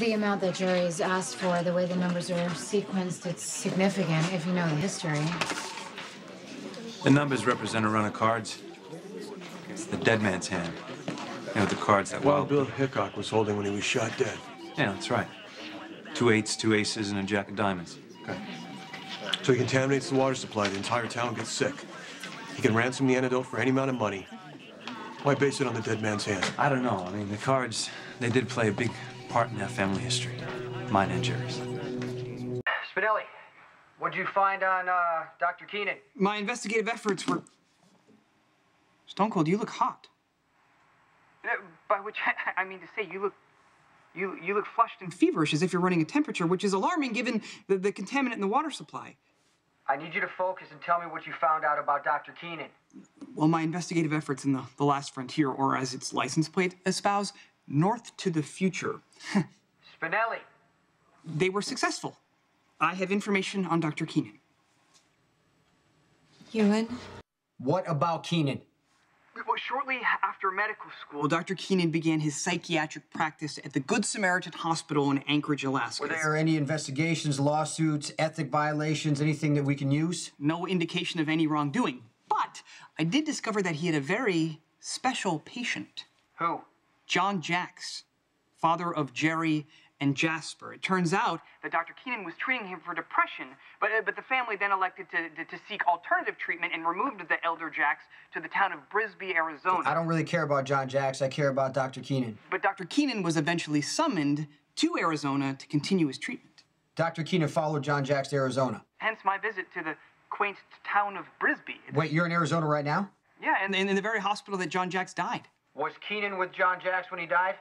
The amount that Jerry's asked for, the way the numbers are sequenced, it's significant if you know the history. The numbers represent a run of cards. It's the dead man's hand. You know, the cards that Wild Bill Hickok was holding when he was shot dead. Yeah, that's right. 2 8s, 2 aces, and a jack of diamonds. Okay. So he contaminates the water supply, the entire town gets sick. He can ransom the antidote for any amount of money. Why base it on the dead man's hand? I don't know. I mean, the cards, they did play a big part in that family history. Mine and Jerry's. Spinelli, what'd you find on Dr. Keenan? My investigative efforts were... Stone Cold, you look hot. By which I mean to say, you look flushed and feverish, as if you're running a temperature, which is alarming given the contaminant in the water supply. I need you to focus and tell me what you found out about Dr. Keenan. Well, my investigative efforts in the Last Frontier, or as its license plate espouse, North to the Future. Spinelli. They were successful. I have information on Dr. Keenan. Ewan? What about Keenan? Well, shortly after medical school, Well, Dr. Keenan began his psychiatric practice at the Good Samaritan Hospital in Anchorage, Alaska. Were there any investigations, lawsuits, ethic violations, anything that we can use? No indication of any wrongdoing. But I did discover that he had a very special patient. Who? John Jacks, father of Jerry and Jasper. It turns out that Dr. Keenan was treating him for depression, but the family then elected to seek alternative treatment and removed the elder Jacks to the town of Brisbee, Arizona. I don't really care about John Jacks. I care about Dr. Keenan. But Dr. Keenan was eventually summoned to Arizona to continue his treatment. Dr. Keenan followed John Jacks to Arizona. Hence my visit to the quaint town of Brisbee. Wait, you're in Arizona right now? Yeah, and in the very hospital that John Jacks died. Was Keenan with John Jacks when he died?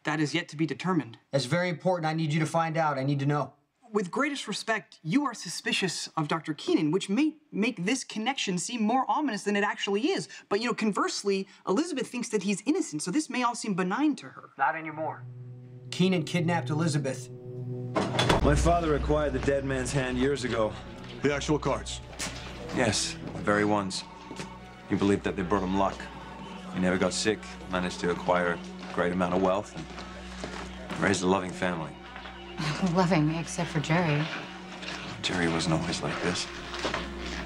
That is yet to be determined. That's very important. I need you to find out. I need to know. With greatest respect, you are suspicious of Dr. Keenan, which may make this connection seem more ominous than it actually is. But, you know, conversely, Elizabeth thinks that he's innocent, so this may all seem benign to her. Not anymore. Keenan kidnapped Elizabeth. My father acquired the dead man's hand years ago. The actual cards? Yes, the very ones. He believed that they brought him luck. He never got sick, managed to acquire a great amount of wealth, and raised a loving family. Loving, except for Jerry. Jerry wasn't always like this.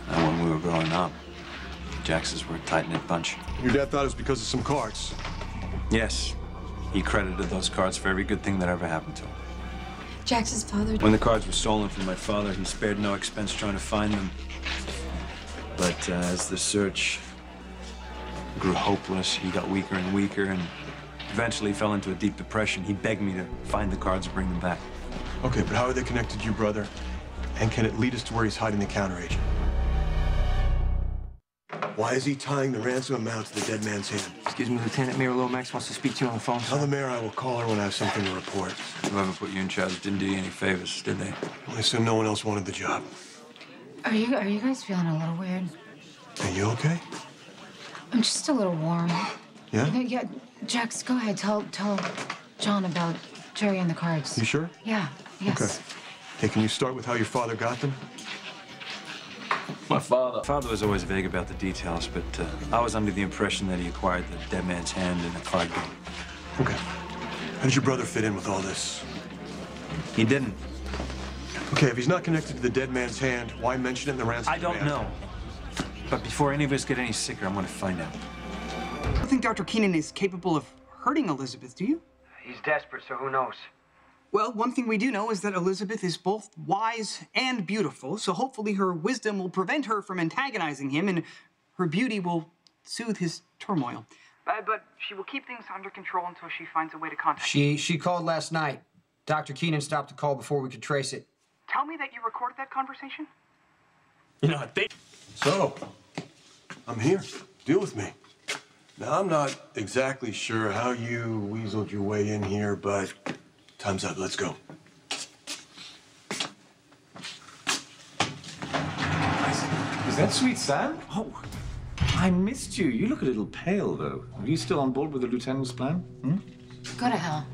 Not when we were growing up. Jacksons were a tight-knit bunch. Your dad thought it was because of some cards? Yes. He credited those cards for every good thing that ever happened to him. Jackson's father... When the cards were stolen from my father, he spared no expense trying to find them. But as the search grew hopeless, he got weaker and weaker, and eventually fell into a deep depression. He begged me to find the cards and bring them back. Okay, but how are they connected to your brother? And can it lead us to where he's hiding the counteragent? Why is he tying the ransom amount to the dead man's hand? Excuse me, Lieutenant Mayor Lomax wants to speak to you on the phone. Tell the mayor I will call her when I have something to report. Whoever put you in charge didn't do you any favors, did they? I assume no one else wanted the job. Are you guys feeling a little weird? Are you okay? I'm just a little warm. Yeah? Yeah, Jax, go ahead. Tell John about Jerry and the cards. You sure? Yeah, yes. Okay. Hey, can you start with how your father got them? My father was always vague about the details, but I was under the impression that he acquired the dead man's hand in a card game. Okay. How did your brother fit in with all this? He didn't. Okay, if he's not connected to the dead man's hand, why mention it in the ransom I don't demand? know. But before any of us get any sicker, I'm going to find out. I don't think Dr. Keenan is capable of hurting Elizabeth, do you? He's desperate, so who knows? Well, one thing we do know is that Elizabeth is both wise and beautiful, so hopefully her wisdom will prevent her from antagonizing him, and her beauty will soothe his turmoil. But she will keep things under control until she finds a way to contact She called last night. Dr. Keenan stopped the call before we could trace it. Tell me that you recorded that conversation? You know, I think... So, I'm here. Deal with me. Now, I'm not exactly sure how you weaseled your way in here, but time's up. Let's go. Is that Sweet Sam? Oh, I missed you. You look a little pale, though. Are you still on board with the lieutenant's plan? Go to hell.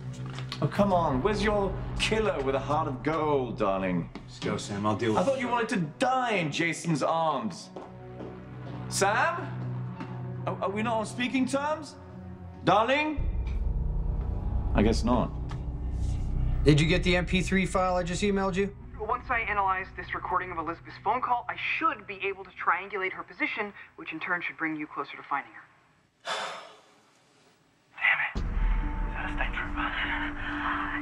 Oh, come on. Where's your killer with a heart of gold, darling? Just go, Sam. I'll deal with I it. thought you wanted to die in Jason's arms. Sam? Are we not on speaking terms? Darling? I guess not. Did you get the MP3 file I just emailed you? Once I analyze this recording of Elizabeth's phone call, I should be able to triangulate her position, which in turn should bring you closer to finding her. Damn it. Is that a state trooper?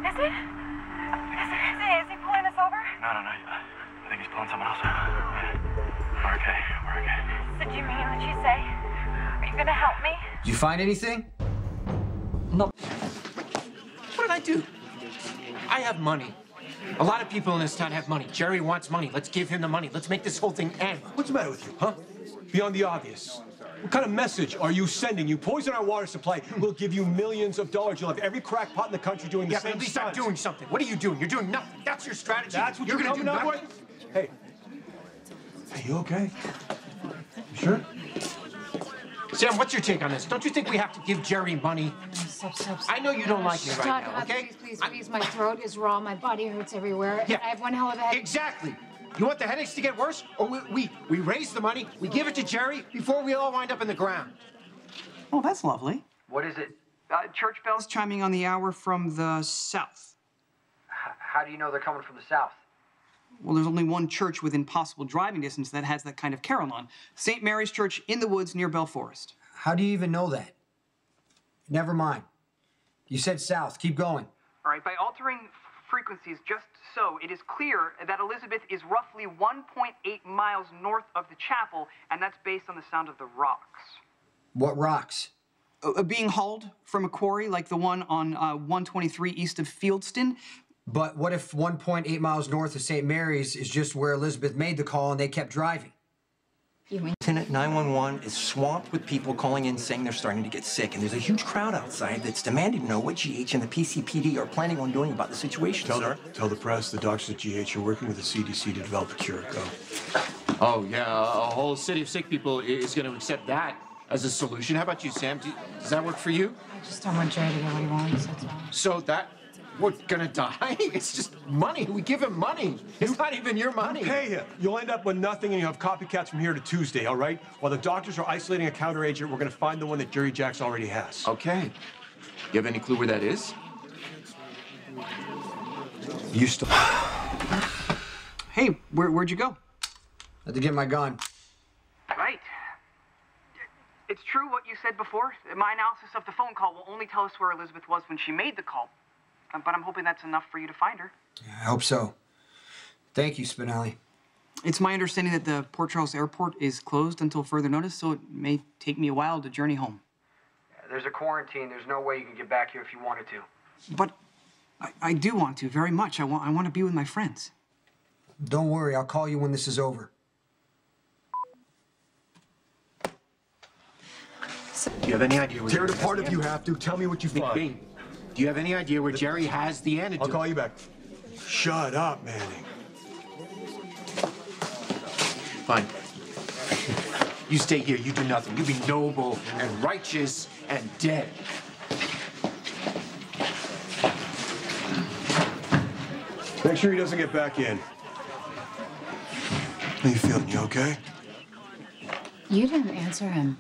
Is it? Is he pulling us over? No. I think he's pulling someone else over. Yeah. We're okay. So do you mean what you say? Are you gonna help me? Did you find anything? No. What did I do? I have money. A lot of people in this town have money. Jerry wants money. Let's give him the money. Let's make this whole thing end. What's the matter with you, huh? Beyond the obvious. What kind of message are you sending? You poison our water supply, we'll give you millions of dollars. You'll have every crackpot in the country doing the same but at least stunts. I'm doing something. What are you doing? You're doing nothing. That's your strategy. That's what you're gonna coming do up nothing. with? Hey, you okay? You sure? Sam, what's your take on this? Don't you think we have to give Jerry money? Stop. I know you don't like me right Stop, now, okay? Please. My throat is raw. My body hurts everywhere. Yeah. I have one hell of a headache. Exactly. You want the headaches to get worse? Or we raise the money, we give it to Jerry before we all wind up in the ground. Oh, that's lovely. What is it? Church bells Chiming on the hour from the south. How do you know they're coming from the south? Well, there's only one church within possible driving distance that has that kind of carol on. St. Mary's Church in the woods near Bell Forest. How do you even know that? Never mind. You said south. Keep going. All right, by altering frequencies just so, it is clear that Elizabeth is roughly 1.8 miles north of the chapel, and that's based on the sound of the rocks. What rocks? Being hauled from a quarry like the one on 123 east of Fieldston. But what if 1.8 miles north of St. Mary's is just where Elizabeth made the call and they kept driving? Lieutenant 911 is swamped with people calling in saying they're starting to get sick, and there's a huge crowd outside that's demanding to know what GH and the PCPD are planning on doing about the situation, sir. Tell the press, the doctors at GH are working with the CDC to develop a cure. Go. Oh, yeah, a whole city of sick people is going to accept that as a solution. How about you, Sam? Does that work for you? I just don't want Jerry to get what he wants, that's all. So we're gonna die? It's just money. We give him money. It's not even your money. Pay him. You'll end up with nothing, and you have copycats from here to Tuesday, all right? While the doctors are isolating a counteragent, we're gonna find the one that Jerry Jacks already has. Okay. You have any clue where that is? You still... Hey, where'd you go? I had to get my gun. Right. It's true what you said before. My analysis of the phone call will only tell us where Elizabeth was when she made the call. But I'm hoping that's enough for you to find her. I hope so. Thank you, Spinelli. It's my understanding that the Port Charles Airport is closed until further notice, so it may take me a while to journey home. There's a quarantine. There's no way you can get back here if you wanted to. But I do want to, very much. I want to be with my friends. Don't worry, I'll call you when this is over. Do you have any idea where... Tear it apart if you have to. Tell me what you find. McBean, do you have any idea where Jerry has the antidote? I'll call you back. Shut up, Manning. Fine. You stay here, you do nothing. You be noble and righteous and dead. Make sure he doesn't get back in. How you feeling? You okay? You didn't answer him.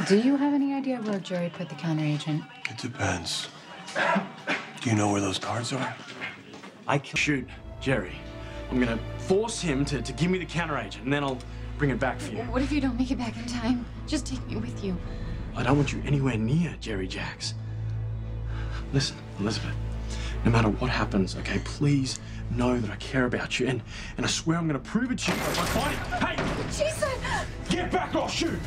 Do you have any idea where Jerry put the counteragent? It depends. Do you know where those cards are? I can shoot Jerry. I'm gonna force him to give me the counteragent, and then I'll bring it back for you. What if you don't make it back in time? Just take me with you. I don't want you anywhere near Jerry Jacks. Listen, Elizabeth, no matter what happens, okay, please know that I care about you, and I swear I'm gonna prove it to you by my body. Hey! Jason! Get back or I'll shoot!